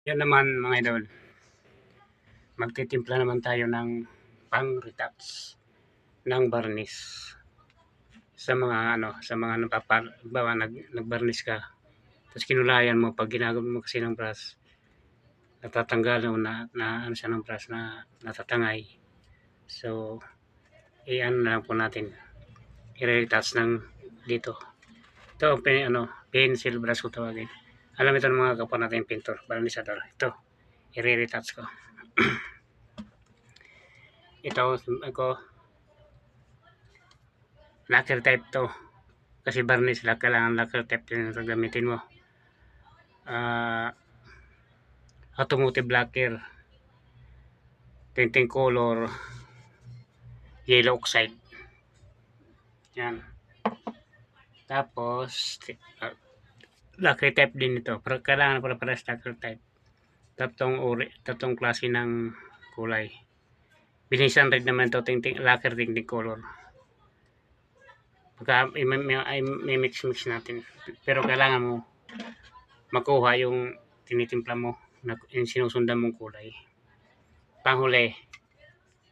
Yan naman mga idol, magtitimpla naman tayo ng pang-retouch ng varnish sa mga sa mga nagbarnish ka, tapos kinulayan mo, pag ginagawa mo kasi ng brush, natatanggal o na ano siya ng brush na natatangay. So i-ano na lang po natin, i-retouch ng dito. Ito pencil brush ko tawagin. Alam ito ng mga kapwa natin pintor, varnisador. Ito i-retouch ko. Ito ako lacquer type to, kasi varnish lang, kailangan lacquer type din ito gamitin mo. Automotive lacquer, tinting color, yellow oxide. Yan. Tapos lacquer type din ito, pero kailangan para lacquer type. Tatlong klase ng kulay. Binisan red naman ito, lacquer tinting color. Pagka may mix natin, pero kailangan mo makuha yung tinitimpla mo na yung sinusundan mong kulay. Panghuli,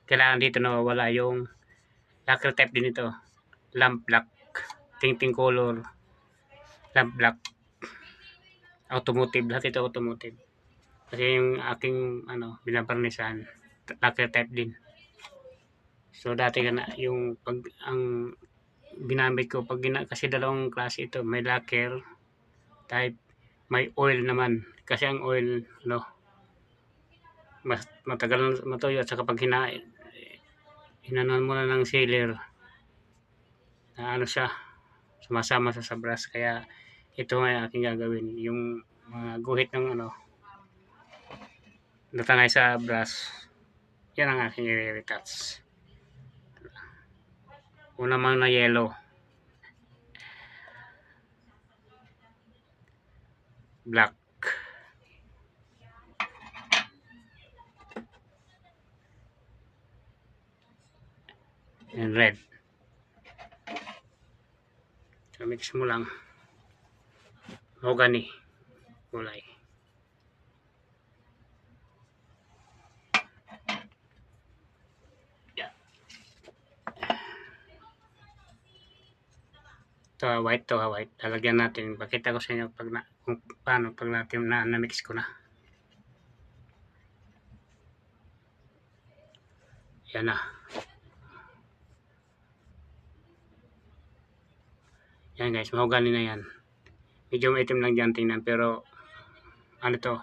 kailangan dito nawawala yung lacquer type din ito, lamp black, tinting color, lamp black, automotive, lahat ito automotive. Kasi yung aking binabarnisan, lacquer type din. So dati yung ang ginamit ko kasi dalawang klase ito, may lacquer type, may oil naman. Kasi ang oil mas matagal matuyo, at saka pag hinanon mo na ng sealer, na siya, sumasama sa brush. Kaya ito nga aking gagawin, yung mga guhit ng natangay sa brush, yan ang aking i-retouch. Una man na yellow, black, and red. So mix mo lang, mahogany kulay. Ito white, white. Lalagyan natin. Pakita ko sa inyo kung paano pag natin na-mix ko na. Yan na. Yan guys, mahogany na yan. Medyo maitim lang dyan tingnan, pero to,